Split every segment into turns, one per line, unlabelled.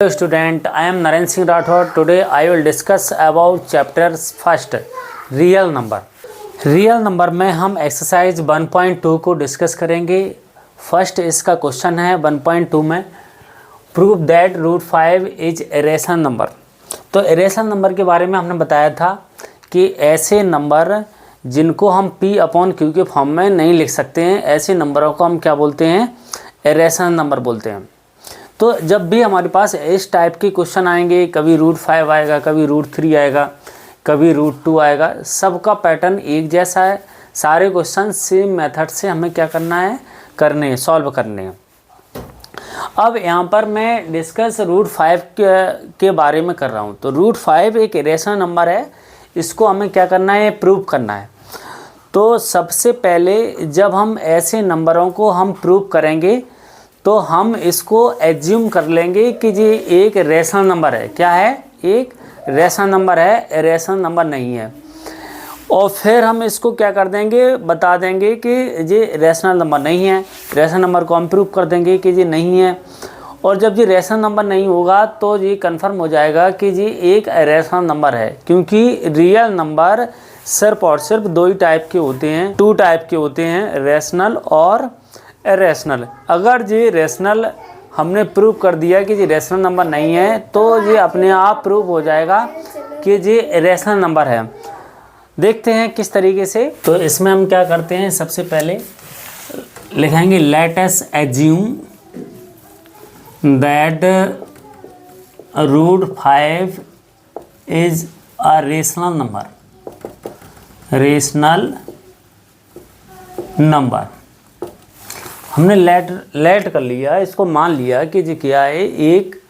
Hello student, I am Naren Singh Rathod. Today I will discuss about chapter first, real number. Real number में हम exercise 1.2 को discuss करेंगे। First इसका question है 1.2 में, prove that root 5 is irrational number. तो irrational number के बारे में हमने बताया था कि ऐसे नंबर जिनको हम P/Q के फॉर्म में नहीं लिख सकते हैं, ऐसे नंबरों को हम क्या बोलते हैं, इरेशनल नंबर बोलते हैं। तो जब भी हमारे पास इस टाइप के क्वेश्चन आएंगे, कभी रूट 5 आएगा, कभी रूट 3 आएगा, कभी रूट 2 आएगा, सबका पैटर्न एक जैसा है। सारे क्वेश्चन सेम मेथड से हमें क्या करना है, सॉल्व करने हैं। अब यहाँ पर मैं डिस्कस रूट 5 के बारे में कर रहा हूँ। तो रूट 5 एक इरेशनल नंबर है, इसको हमें क्या करना है, प्रूव करना है। तो सबसे पहले जब हम ऐसे नंबरों को हम प्रूव करेंगे तो हम इसको एज्यूम कर लेंगे कि ये एक रेशनल नंबर है। क्या है, एक रेशनल नंबर है, इरेशनल नंबर नहीं है। और फिर हम इसको क्या कर देंगे, बता देंगे कि ये रेशनल नंबर नहीं है। रेशनल नंबर को हम प्रूव कर देंगे कि ये नहीं है। और जब ये रेशनल नंबर नहीं होगा तो ये कंफर्म हो जाएगा कि ये एक इरेशनल नंबर है, क्योंकि रियल नंबर सिर्फ और सिर्फ दो ही टाइप के होते हैं, टू टाइप के होते हैं, रेशनल और इरेशनल। अगर ये रेशनल हमने प्रूव कर दिया कि ये रेशनल नंबर नहीं है तो ये अपने आप प्रूव हो जाएगा कि ये इरेशनल नंबर है। देखते हैं किस तरीके से। तो इसमें हम क्या करते हैं, सबसे पहले लिखेंगे let us assume that root 5 is a rational number. हमने लेट कर लिया, इसको मान लिया कि जी क्या है, एक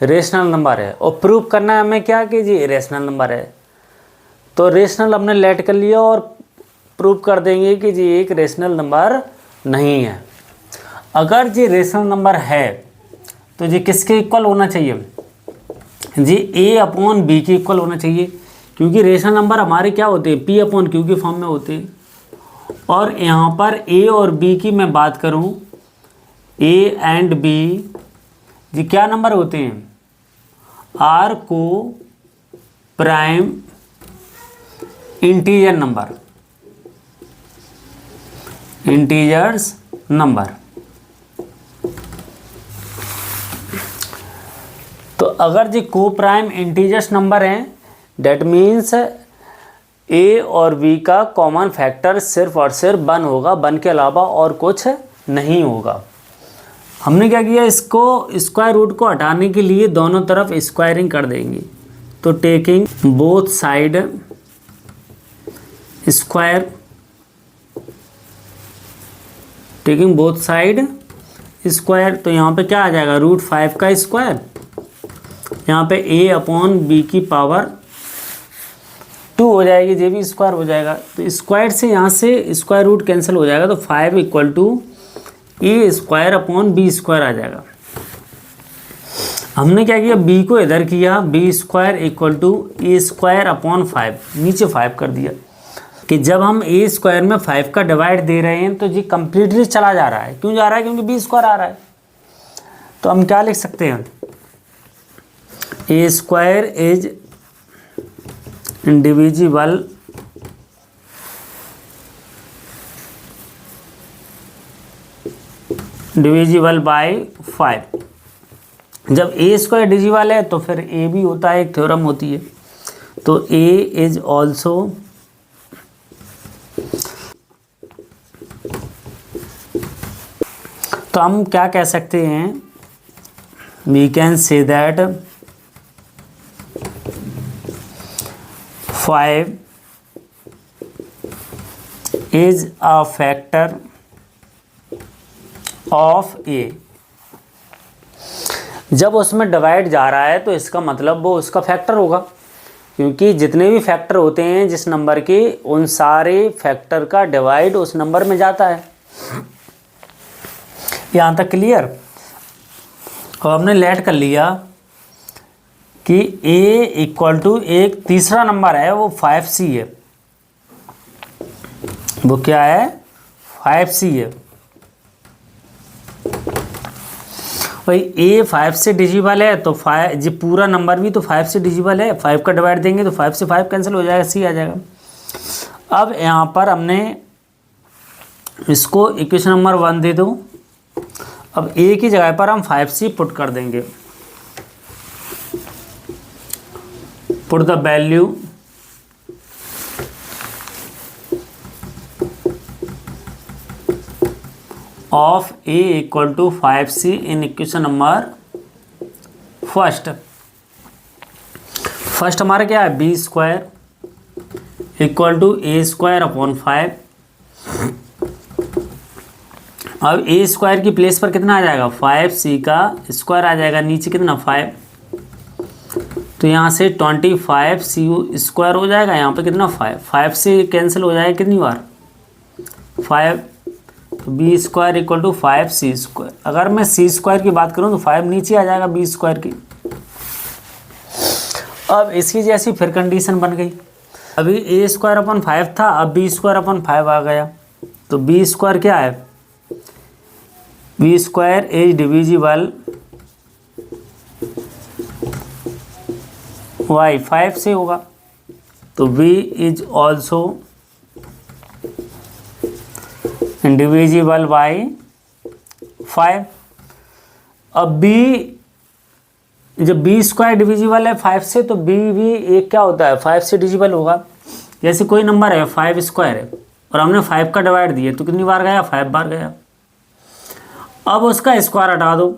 रेशनल नंबर है। और प्रूव करना है हमें क्या, कि जी इरेशनल नंबर है। तो रेशनल हमने लेट कर लिया और प्रूव कर देंगे कि जी एक रेशनल नंबर नहीं है। अगर जी रेशनल नंबर है तो जी किसके इक्वल होना चाहिए, जी A/B के इक्वल होना चाहिए, क्योंकि रेशनल नंबर हमारे क्या होते हैं, P/Q के फॉर्म में होते हैं। और यहाँ पर A और B की मैं बात करूँ, A एंड B जी क्या नंबर होते हैं, आर को प्राइम इंटीजर्स नंबर। तो अगर जी को प्राइम इंटीजर्स नंबर हैं, डेट मीन्स ए और बी का कॉमन फैक्टर सिर्फ और सिर्फ 1 होगा, 1 के अलावा और कुछ नहीं होगा। हमने क्या किया, इसको स्क्वायर रूट को हटाने के लिए दोनों तरफ स्क्वायरिंग कर देंगे। तो टेकिंग बोथ साइड स्क्वायर, तो यहाँ पे क्या आ जाएगा, रूट 5 का स्क्वायर, यहाँ पे A/B की पावर 2 हो जाएगी, जे भी स्क्वायर हो जाएगा। तो स्क्वायर से यहाँ से स्क्वायर रूट कैंसिल हो जाएगा, तो 5 = A²/B² आ जाएगा। हमने क्या किया, B को इधर किया, B² = A² नीचे 5 कर दिया, कि जब हम A² में 5 का डिवाइड दे रहे हैं तो जी कंप्लीटली चला जा रहा है। क्यों जा रहा है, क्योंकि B² आ रहा है। तो हम क्या लिख सकते हैं, A² इज डिविजिबल बाय 5। जब A² डिविजिबल है तो फिर A भी होता है, एक थ्योरम होती है। तो A इज ऑल्सो तो हम क्या कह सकते हैं, we can say that 5 is a factor of A। जब उसमें डिवाइड जा रहा है तो इसका मतलब वो उसका फैक्टर होगा, क्योंकि जितने भी फैक्टर होते हैं जिस नंबर के, उन सारे फैक्टर का डिवाइड उस नंबर में जाता है। यहाँ तक क्लियर। और हमने लेट कर लिया कि A = एक तीसरा नंबर है, वो 5C है। वो क्या है, 5C है। भाई ए 5 से डिजिबल है तो 5 जी पूरा नंबर भी तो 5 से डिजिबल है, 5 का डिवाइड देंगे तो 5 से 5 कैंसिल हो जाएगा, सी आ जाएगा। अब यहाँ पर हमने इसको इक्वेशन नंबर 1 दे दो। अब ए की जगह पर हम 5c पुट कर देंगे, put the value of a equal to 5c in equation number first हमारा क्या है, b square equal to a square upon 5। अब ए स्क्वायर की प्लेस पर कितना आ जाएगा, 5c का स्क्वायर आ जाएगा, नीचे कितना 5, तो यहाँ से 25c स्क्वायर हो जाएगा, यहाँ पे कितना 5 से कैंसिल हो जाएगा कितनी बार 5, तो b square equal to 5c square. अगर मैं c स्क्वायर की बात करूँ तो 5 नीचे आ जाएगा बी स्क्वायर की। अब इसकी जैसी फिर कंडीशन बन गई, अभी ए स्क्वायर अपन 5 था, अब बी स्क्वायर अपन 5 आ गया, तो बी स्क्वायर क्या है, b square is divisible by 5 से होगा, तो b is also divisible by 5। अब b, जब b स्क्वायर डिविजिबल है 5 से तो b भी एक क्या होता है 5 से डिविजिबल होगा। जैसे कोई नंबर है 5 स्क्वायर है और हमने 5 का डिवाइड दिया तो कितनी बार गया, 5 बार गया। अब उसका स्क्वायर हटा दो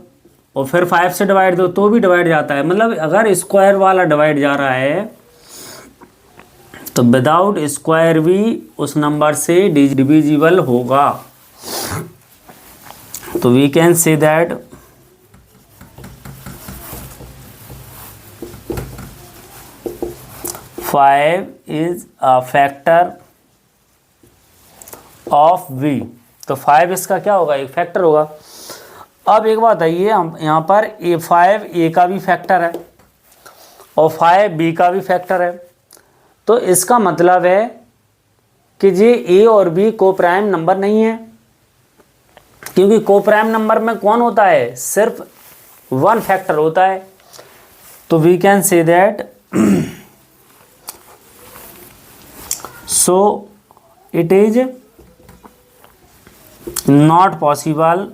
और फिर 5 से डिवाइड दो तो भी डिवाइड जाता है, मतलब अगर स्क्वायर वाला डिवाइड जा रहा है तो विदाउट स्क्वायर भी उस नंबर से डिविजिबल होगा। तो we can say that five is a factor of v, तो 5 इसका क्या होगा, एक फैक्टर होगा। अब एक बात है, ये हम यहाँ पर a5 a का भी फैक्टर है और 5 b का भी फैक्टर है, तो इसका मतलब है कि ये a और b को प्राइम नंबर नहीं है, क्योंकि को प्राइम नंबर में कौन होता है, सिर्फ 1 फैक्टर होता है। तो we can say that so it is not possible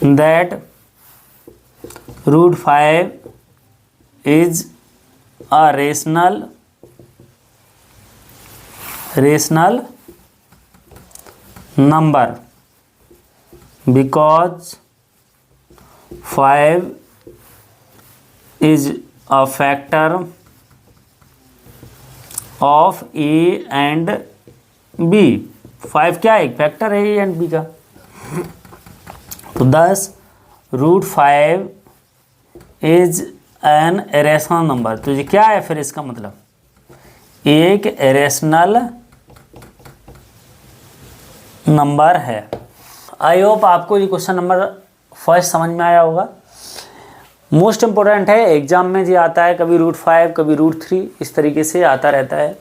that root 5 is a rational number because 5 is a factor of a and b। 5 क्या है, एक फैक्टर है a एंड b का, तो thus root 5 is an irrational number. तो ये क्या है फिर, इसका मतलब एक इरेशनल नंबर है। आई होप आपको ये क्वेश्चन नंबर फर्स्ट समझ में आया होगा। मोस्ट इम्पोर्टेंट है, एग्जाम में जो आता है कभी रूट 5 कभी रूट 3 इस तरीके से आता रहता है,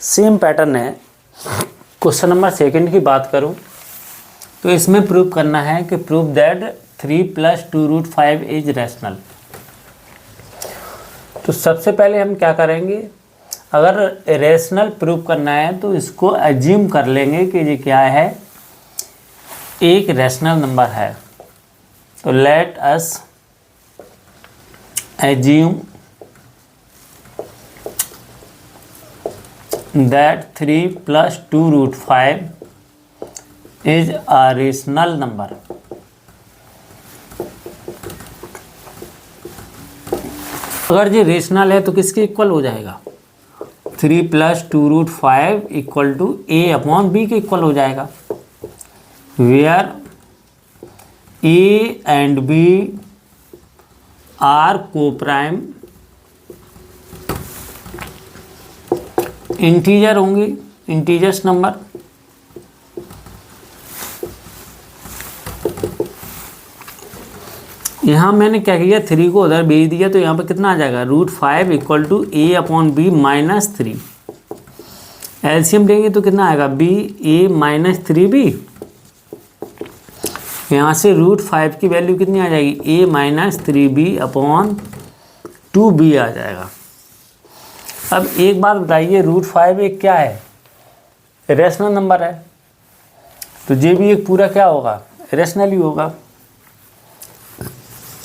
सेम पैटर्न है। क्वेश्चन नंबर सेकंड की बात करूं तो इसमें प्रूव करना है कि prove that 3 + 2 root 5 is rational. तो सबसे पहले हम क्या करेंगे, अगर रैशनल प्रूव करना है तो इसको एज्यूम कर लेंगे कि ये क्या है, एक रैशनल नंबर है। तो let us assume that 3 + 2 root 5 is a rational number. अगर ये रेशनल है तो किसके इक्वल हो जाएगा, 3 + 2 root 5 equal to a upon b के इक्वल हो जाएगा, where a and b are coprime integer होंगे, इंटीजर्स नंबर। यहाँ मैंने क्या किया, 3 को उधर भेज दिया तो यहाँ पर कितना आ जाएगा, root 5 equal to a upon b minus 3। LCM लेंगे तो कितना आएगा, b a माइनस 3b यहाँ से √5 की वैल्यू कितनी आ जाएगी, a-3b/2b आ जाएगा। अब एक बात बताइए, √5 एक क्या है, रेशनल नंबर है, तो ये भी एक पूरा क्या होगा, रेशनल ही होगा।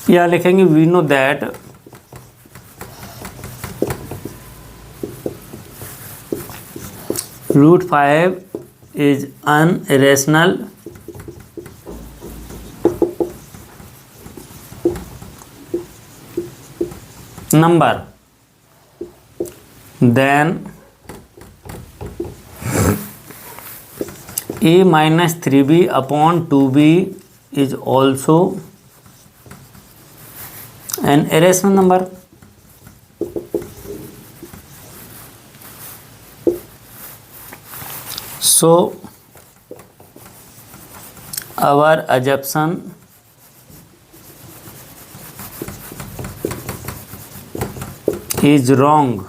यहाँ लिखेंगे we know that √5 is an irrational number, then a-3b/2b is also an irrational number. So our assumption is wrong.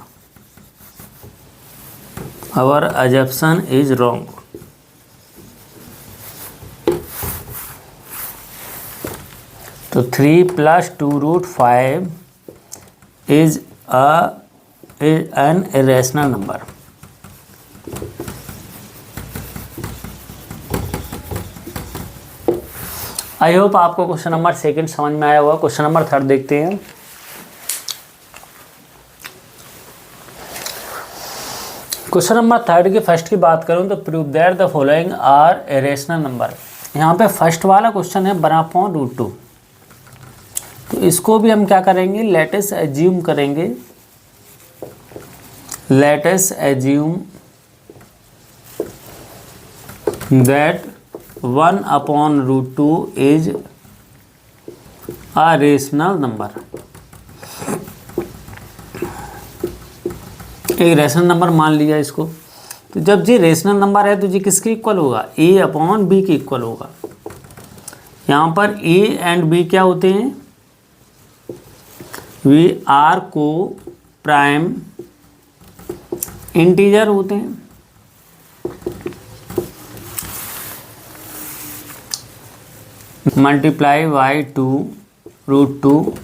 Our assumption is wrong. तो 3 + 2√5 is an irrational number. I hope आपको क्वेश्चन नंबर 2 समझ में आया होगा। Question number 3 देखते हैं। Question number 3 की first की बात करूं तो prove that the following are irrational number. यहाँ पे फर्स्ट वाला क्वेश्चन है 1/√2, तो इसको भी हम क्या करेंगे, लेट अस एज्यूम करेंगे, late us assume that 1/√2 is a rational number. एक रेशनल नंबर मान लिया इसको। तो जब ये रेशनल नंबर है तो ये किसके इक्वल होगा, a/b के इक्वल होगा। यहाँ पर a एंड b क्या होते हैं, वे आर को प्राइम इंटीजर होते हैं। Multiply by 2√2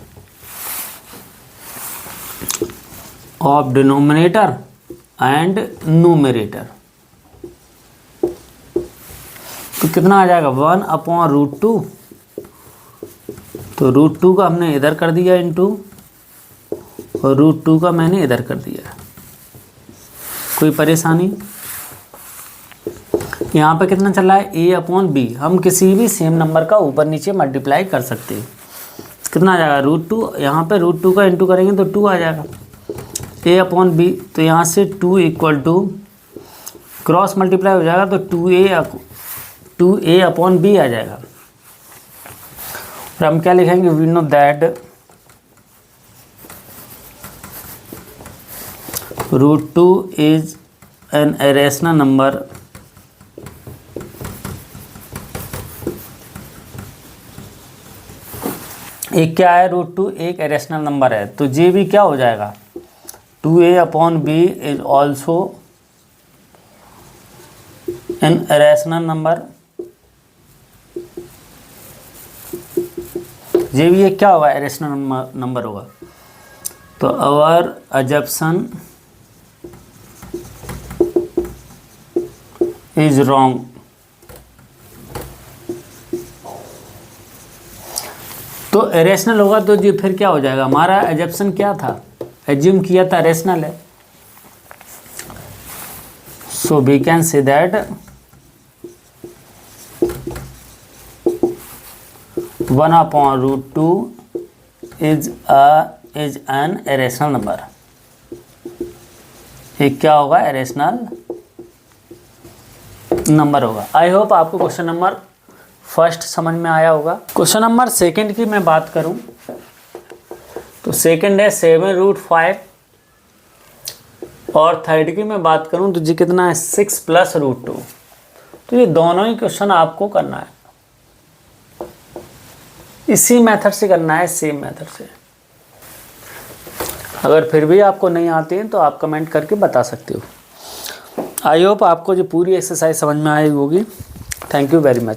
of denominator and numerator, तो कितना आ जाएगा 1/√2। तो √2 का हमने इधर कर दिया इंटू, और √2 का मैंने इधर कर दिया। कोई परेशानी? यहाँ पे कितना चल रहा है, a/b। हम किसी भी सेम नंबर का ऊपर नीचे मल्टीप्लाई कर सकते हैं। कितना आ जाएगा √2, यहाँ पे √2 का इंटू करेंगे तो 2 आ जाएगा, a/b। तो यहाँ से 2 = क्रॉस मल्टीप्लाई हो जाएगा तो 2a/b आ जाएगा। और हम क्या लिखेंगे, we know that √2 is an irrational number एक क्या है, √2 एक इरेशनल नंबर है। तो ये भी क्या हो जाएगा, 2a/b is also an irrational number. ये भी एक क्या होगा, इरेशनल नंबर होगा। तो आवर अजम्पशन इज रॉन्ग। तो इरेशनल होगा तो जी फिर क्या हो जाएगा, हमारा एजम्पशन क्या था, एज्यूम किया था रेशनल है। So we can say that 1/√2 is an irrational number. एक क्या होगा, इरेशनल नंबर होगा। आई होप आपको क्वेश्चन नंबर 1 समझ में आया होगा। क्वेश्चन नंबर 2 की मैं बात करूं तो 2 है 7√5, और 3 की मैं बात करूं तो जी कितना है 6 + √2। तो ये दोनों ही क्वेश्चन आपको करना है, इसी मेथड से करना है, सेम मेथड से। अगर फिर भी आपको नहीं आती है तो आप कमेंट करके बता सकते हो। आई होप आपको जो पूरी एक्सरसाइज समझ में आई होगी। Thank you very much.